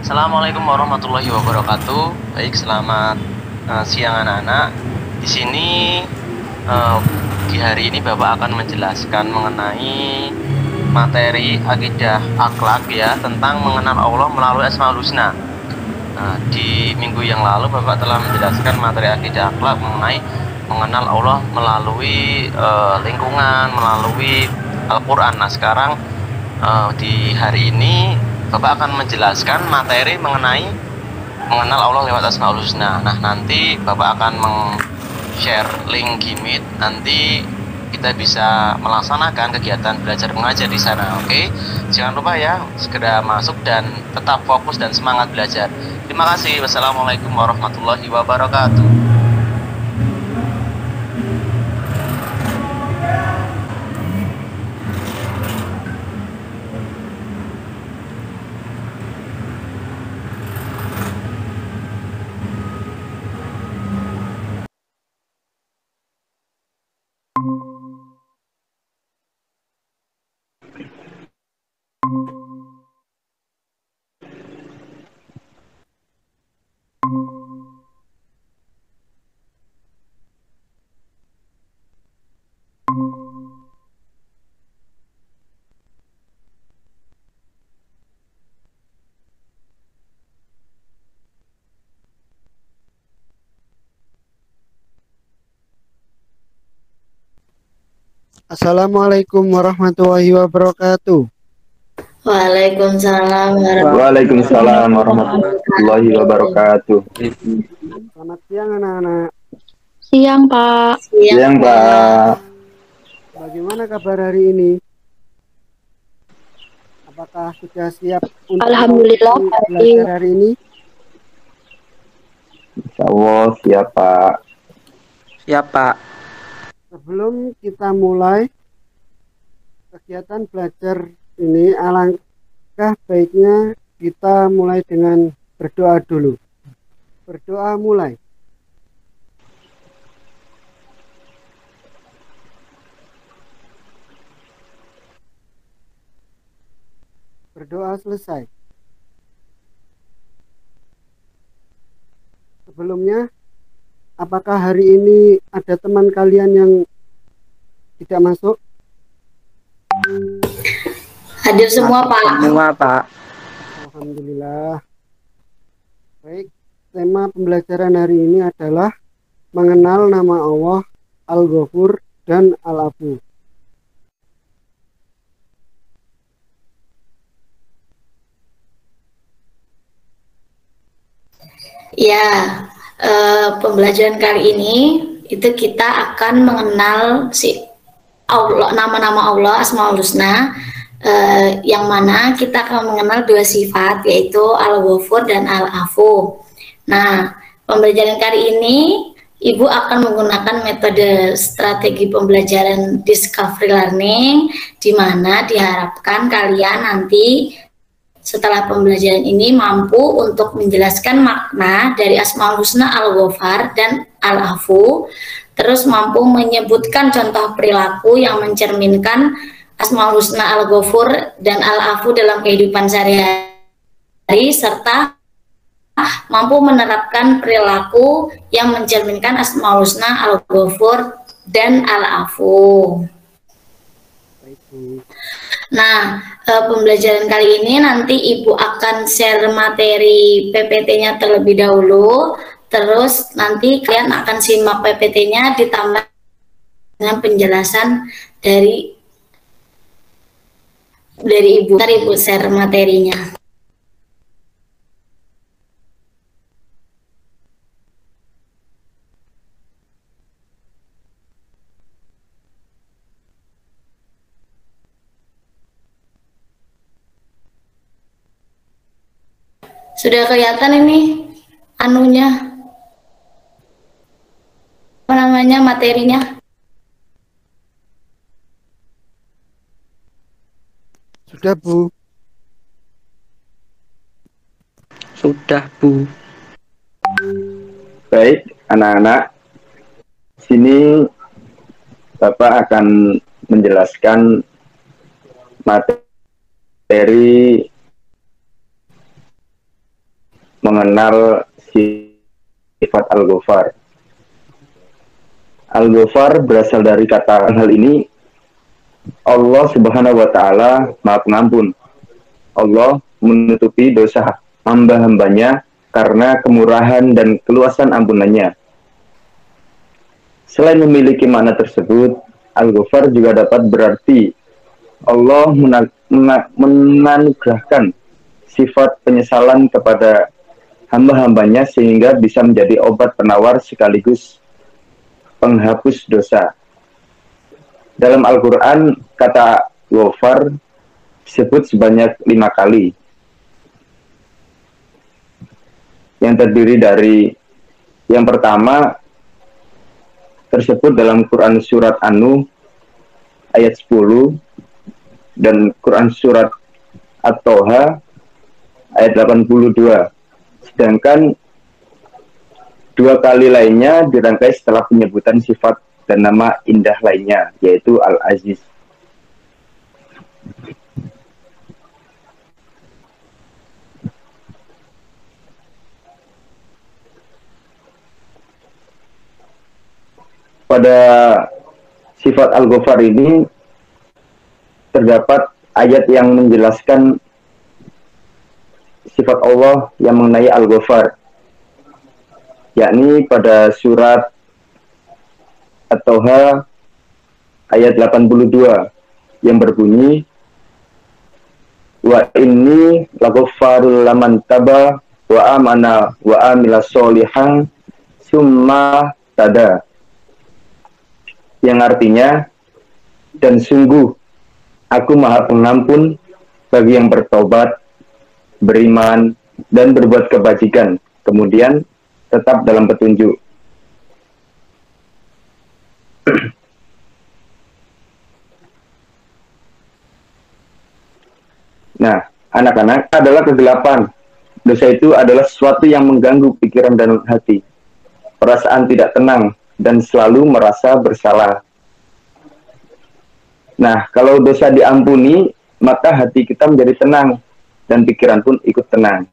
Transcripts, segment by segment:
Assalamualaikum warahmatullahi wabarakatuh. Baik, selamat siang anak-anak. Di sini eh, di hari ini Bapak akan menjelaskan mengenai materi akidah akhlak ya, tentang mengenal Allah melalui Asmaul Husna. Nah, di minggu yang lalu Bapak telah menjelaskan materi akidah akhlak mengenai mengenal Allah melalui lingkungan, melalui Al-Quran. Nah, sekarang di hari ini Bapak akan menjelaskan materi mengenai mengenal Allah lewat Asmaul Husna. Nah, nanti Bapak akan share link Gmeet, nanti kita bisa melaksanakan kegiatan belajar mengajar di sana. Oke, jangan lupa ya, segera masuk dan tetap fokus dan semangat belajar. Terima kasih. Wassalamualaikum warahmatullahi wabarakatuh. Assalamualaikum warahmatullahi wabarakatuh. Waalaikumsalam Waalaikumsalam warahmatullahi warahmatullahi wabarakatuh. wabarakatuh. Selamat siang anak-anak. Siang, Pak. Siang, Pak. Bagaimana kabar hari ini? Apakah sudah siap untuk Alhamdulillah belajar baik. hari ini? Insya Allah siap, Pak. Siap, Pak. Sebelum kita mulai kegiatan belajar ini, alangkah baiknya kita mulai dengan berdoa dulu. Berdoa mulai. Berdoa selesai. Sebelumnya, apakah hari ini ada teman kalian yang tidak masuk? Hadir semua, Pak. Semua, Pak. Alhamdulillah. Baik, tema pembelajaran hari ini adalah mengenal nama Allah Al-Ghafur dan Al-Afu. Ya, pembelajaran kali ini itu kita akan mengenal si Allah, nama-nama Allah Asmaul Husna, yang mana kita akan mengenal dua sifat, yaitu Al-Ghafur dan Al-Afu. Nah, pembelajaran kali ini Ibu akan menggunakan metode strategi pembelajaran discovery learning, di mana diharapkan kalian nanti setelah pembelajaran ini mampu untuk menjelaskan makna dari Asmaul Husna Al-Ghafar dan Al-Afu, terus mampu menyebutkan contoh perilaku yang mencerminkan Asmaul Husna Al-Ghafur dan Al-Afu dalam kehidupan sehari-hari, serta mampu menerapkan perilaku yang mencerminkan Asmaul Husna Al-Ghafur dan Al-Afu. Nah, pembelajaran kali ini nanti Ibu akan share materi PPT-nya terlebih dahulu, terus nanti kalian akan simak PPT-nya ditambah dengan penjelasan dari Ibu. Ntar Ibu share materinya. Sudah kelihatan ini anunya, apa namanya, materinya? Sudah, Bu. Sudah, Bu. Baik, anak-anak. Sini Bapak akan menjelaskan materi mengenal sifat Al-Ghafar. Al-Ghafar berasal dari kata hal ini, Allah Subhanahu wa Ta'ala Maha Pengampun. Allah menutupi dosa hamba-hambanya karena kemurahan dan keluasan ampunannya. Selain memiliki makna tersebut, Al-Ghafar juga dapat berarti Allah menganugerahkan sifat penyesalan kepada hamba-hambanya sehingga bisa menjadi obat penawar sekaligus penghapus dosa. Dalam Al-Quran, kata Ghafar disebut sebanyak 5 kali, yang terdiri dari yang pertama tersebut dalam Quran Surat An-Nuh ayat 10 dan Quran Surat At-Toha ayat 82. Sedangkan 2 kali lainnya dirangkai setelah penyebutan sifat dan nama indah lainnya, yaitu Al-Aziz. Pada sifat Al-Ghafar ini terdapat ayat yang menjelaskan sifat Allah yang mengenai Al-Ghafar, yakni pada surat At-Toha ayat 82 yang berbunyi, wa inni laghaffarul laman taba wa amana wa amila sholihan summa tada, yang artinya, dan sungguh aku Maha Pengampun bagi yang bertobat, beriman, dan berbuat kebajikan, kemudian tetap dalam petunjuk. Nah, anak-anak, adalah kegelapan. Dosa itu adalah sesuatu yang mengganggu pikiran dan hati. Perasaan tidak tenang dan selalu merasa bersalah. Nah, kalau dosa diampuni, maka hati kita menjadi tenang dan pikiran pun ikut tenang.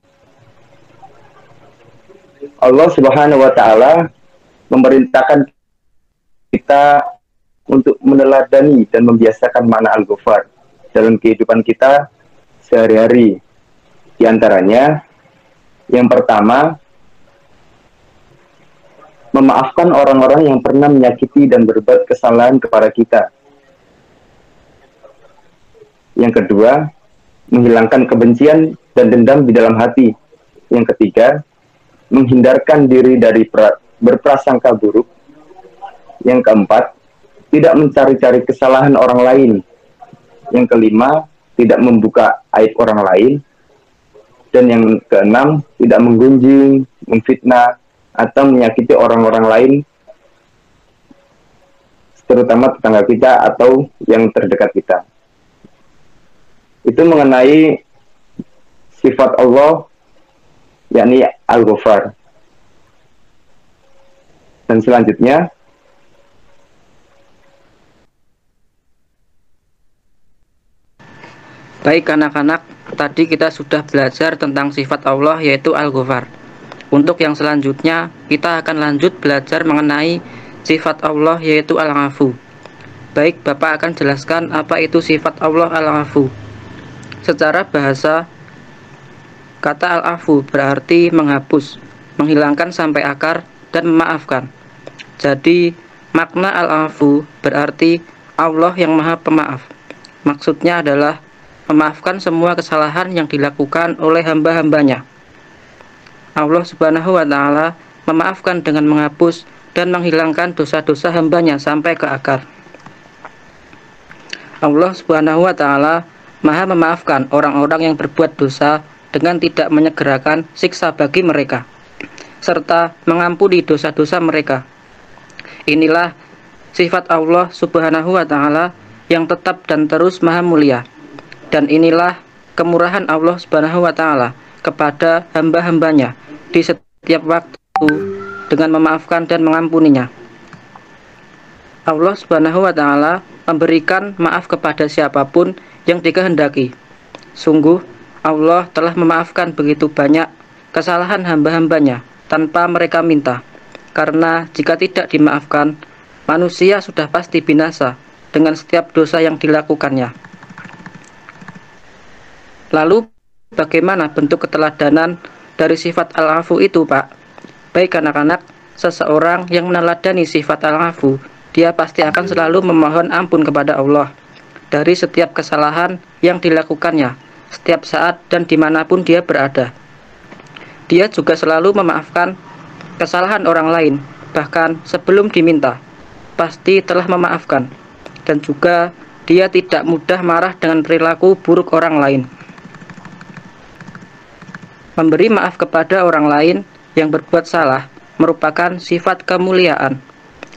Allah Subhanahu wa Ta'ala memerintahkan kita untuk meneladani dan membiasakan makna Al-Ghafar dalam kehidupan kita sehari-hari. Di antaranya, yang pertama, memaafkan orang-orang yang pernah menyakiti dan berbuat kesalahan kepada kita. Yang kedua, menghilangkan kebencian dan dendam di dalam hati. Yang ketiga, menghindarkan diri dari berprasangka buruk. Yang keempat, tidak mencari-cari kesalahan orang lain. Yang kelima, tidak membuka aib orang lain. Dan yang keenam, tidak menggunjing, memfitnah, atau menyakiti orang-orang lain, terutama tetangga kita atau yang terdekat kita. Itu mengenai sifat Allah, yakni Al-Ghafar. Dan selanjutnya, baik anak-anak, tadi kita sudah belajar tentang sifat Allah yaitu Al-Ghafar. Untuk yang selanjutnya, kita akan lanjut belajar mengenai sifat Allah yaitu Al-Afu. Baik, Bapak akan jelaskan apa itu sifat Allah Al-Afu. Secara bahasa, kata Al-Afu berarti menghapus, menghilangkan sampai akar, dan memaafkan. Jadi, makna Al-Afu berarti Allah yang Maha Pemaaf. Maksudnya adalah memaafkan semua kesalahan yang dilakukan oleh hamba-hambanya. Allah Subhanahu wa Ta'ala memaafkan dengan menghapus dan menghilangkan dosa-dosa hambanya sampai ke akar. Allah Subhanahu wa Ta'ala Maha memaafkan orang-orang yang berbuat dosa dengan tidak menyegerakan siksa bagi mereka, serta mengampuni dosa-dosa mereka. Inilah sifat Allah Subhanahu wa Ta'ala yang tetap dan terus Maha Mulia. Dan inilah kemurahan Allah Subhanahu wa Ta'ala kepada hamba-hambanya di setiap waktu dengan memaafkan dan mengampuninya. Allah Subhanahu wa Ta'ala memberikan maaf kepada siapapun yang dikehendaki. Sungguh Allah telah memaafkan begitu banyak kesalahan hamba-hambanya tanpa mereka minta. Karena jika tidak dimaafkan, manusia sudah pasti binasa dengan setiap dosa yang dilakukannya. Lalu, bagaimana bentuk keteladanan dari sifat al-afu itu, Pak? Baik anak-anak, seseorang yang meneladani sifat al-afu, dia pasti akan selalu memohon ampun kepada Allah dari setiap kesalahan yang dilakukannya, setiap saat dan dimanapun dia berada. Dia juga selalu memaafkan kesalahan orang lain, bahkan sebelum diminta, pasti telah memaafkan. Dan juga dia tidak mudah marah dengan perilaku buruk orang lain. Memberi maaf kepada orang lain yang berbuat salah merupakan sifat kemuliaan.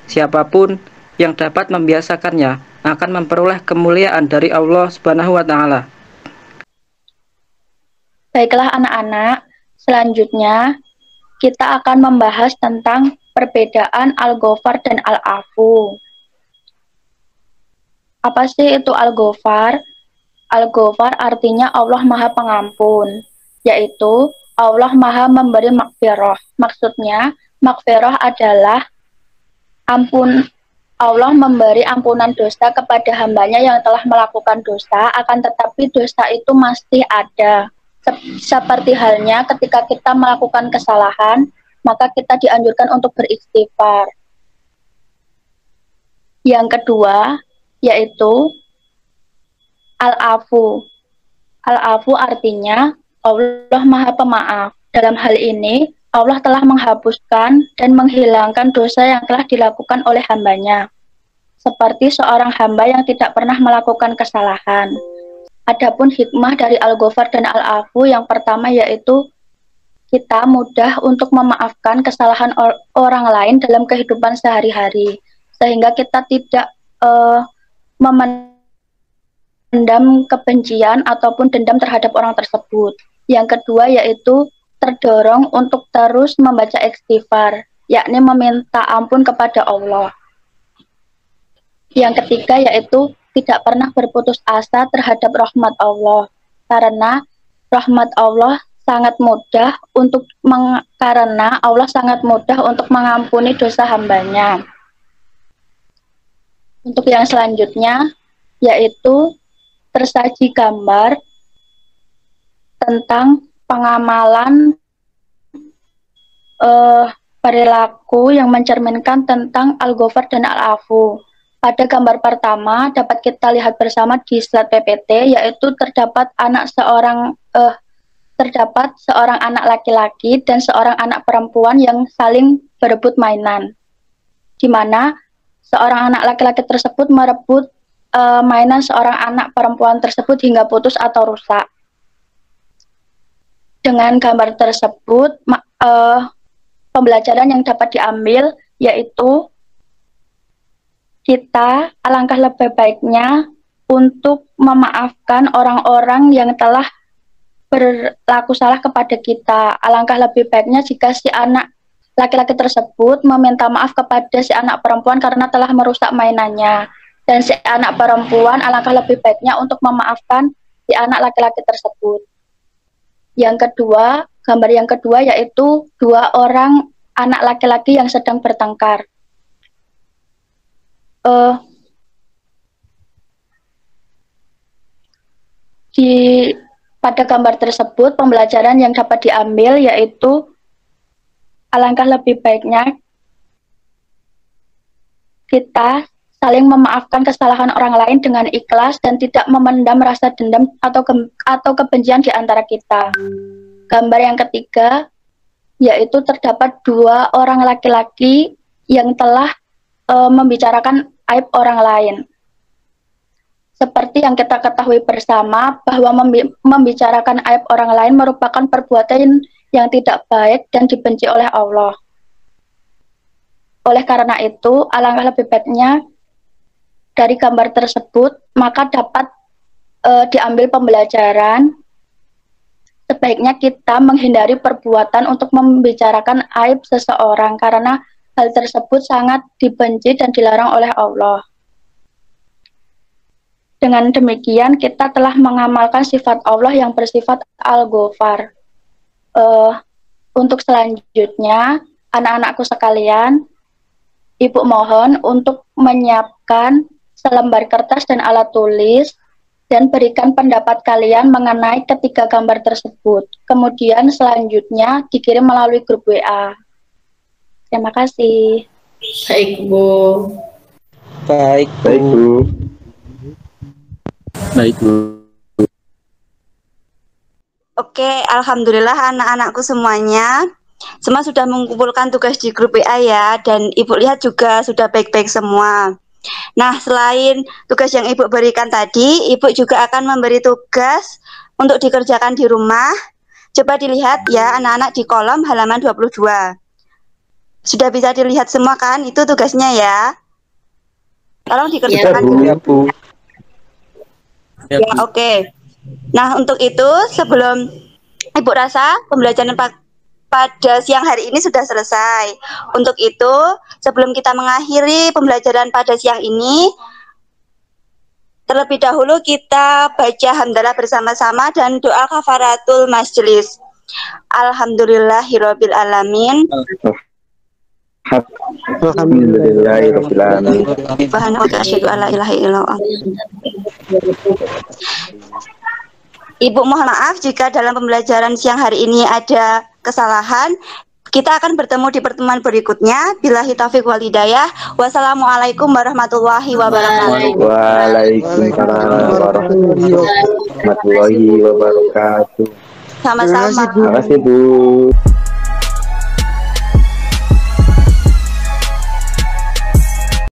Siapapun yang dapat membiasakannya akan memperoleh kemuliaan dari Allah Subhanahu wa Ta'ala. Baiklah anak-anak, selanjutnya kita akan membahas tentang perbedaan Al-Ghafar dan Al-Afu. Apa sih itu Al-Ghafar? Al-Ghafar artinya Allah Maha Pengampun, yaitu Allah Maha Memberi Maghfirah. Maksudnya, Maghfirah adalah Allah memberi ampunan dosa kepada hambanya yang telah melakukan dosa, akan tetapi dosa itu masih ada. Seperti halnya ketika kita melakukan kesalahan, maka kita dianjurkan untuk beristighfar. Yang kedua, yaitu Al-Afu. Al-Afu artinya Allah Maha Pemaaf. Dalam hal ini, Allah telah menghapuskan dan menghilangkan dosa yang telah dilakukan oleh hambanya. Seperti seorang hamba yang tidak pernah melakukan kesalahan. Adapun hikmah dari Al-Ghafar dan Al-Afu yang pertama yaitu kita mudah untuk memaafkan kesalahan orang lain dalam kehidupan sehari-hari, sehingga kita tidak memendam kebencian ataupun dendam terhadap orang tersebut. Yang kedua yaitu terdorong untuk terus membaca istighfar, yakni meminta ampun kepada Allah. Yang ketiga yaitu tidak pernah berputus asa terhadap rahmat Allah, karena rahmat Allah sangat mudah karena Allah sangat mudah untuk mengampuni dosa hambanya. Untuk yang selanjutnya yaitu tersaji gambar tentang pengamalan perilaku yang mencerminkan tentang Al-Ghafar dan Al-Afu. Pada gambar pertama dapat kita lihat bersama di slide PPT, yaitu terdapat seorang anak laki-laki dan seorang anak perempuan yang saling berebut mainan, di mana seorang anak laki-laki tersebut merebut mainan seorang anak perempuan tersebut hingga putus atau rusak. Dengan gambar tersebut, pembelajaran yang dapat diambil yaitu kita alangkah lebih baiknya untuk memaafkan orang-orang yang telah berlaku salah kepada kita. Alangkah lebih baiknya jika si anak laki-laki tersebut meminta maaf kepada si anak perempuan karena telah merusak mainannya. Dan si anak perempuan alangkah lebih baiknya untuk memaafkan si anak laki-laki tersebut. Yang kedua, gambar yang kedua yaitu dua orang anak laki-laki yang sedang bertengkar. Pada gambar tersebut pembelajaran yang dapat diambil yaitu alangkah lebih baiknya kita saling memaafkan kesalahan orang lain dengan ikhlas dan tidak memendam rasa dendam atau kebencian di antara kita. Gambar yang ketiga yaitu terdapat dua orang laki-laki yang telah membicarakan aib orang lain. Seperti yang kita ketahui bersama bahwa membicarakan aib orang lain merupakan perbuatan yang tidak baik dan dibenci oleh Allah. Oleh karena itu, alangkah lebih baiknya dari gambar tersebut maka dapat diambil pembelajaran. Sebaiknya kita menghindari perbuatan untuk membicarakan aib seseorang karena hal tersebut sangat dibenci dan dilarang oleh Allah. Dengan demikian kita telah mengamalkan sifat Allah yang bersifat Al-Ghafar. Untuk selanjutnya, anak-anakku sekalian, Ibu mohon untuk menyiapkan selembar kertas dan alat tulis dan berikan pendapat kalian mengenai ketiga gambar tersebut. Kemudian selanjutnya dikirim melalui grup WA. Terima kasih. Baik, Bu. Baik, Baik, Bu. Baik, Bu. Oke, alhamdulillah anak-anakku semuanya. Semua sudah mengumpulkan tugas di grup WA ya, dan Ibu lihat juga sudah baik-baik semua. Nah, selain tugas yang Ibu berikan tadi, Ibu juga akan memberi tugas untuk dikerjakan di rumah. Coba dilihat ya anak-anak di kolom halaman 22. Sudah bisa dilihat semua kan? Itu tugasnya ya. Tolong dikerjakan. Ya, Bu. Ya, oke. Nah, untuk itu sebelum Ibu rasa pembelajaran pada siang hari ini sudah selesai. Untuk itu, sebelum kita mengakhiri pembelajaran pada siang ini, terlebih dahulu kita baca hamdalah bersama-sama dan doa kafaratul majelis. Alhamdulillahirabbil alamin. Alhamdulillahirabbil alamin. Subhanaka asyhadu alla ilaha illallah. Ibu mohon maaf jika dalam pembelajaran siang hari ini ada kesalahan. Kita akan bertemu di pertemuan berikutnya. Billahi taufiq wal hidayah. Wassalamualaikum warahmatullahi wabarakatuh. Waalaikumsalam warahmatullahi wabarakatuh. Sama-sama. Terima kasih, Bu.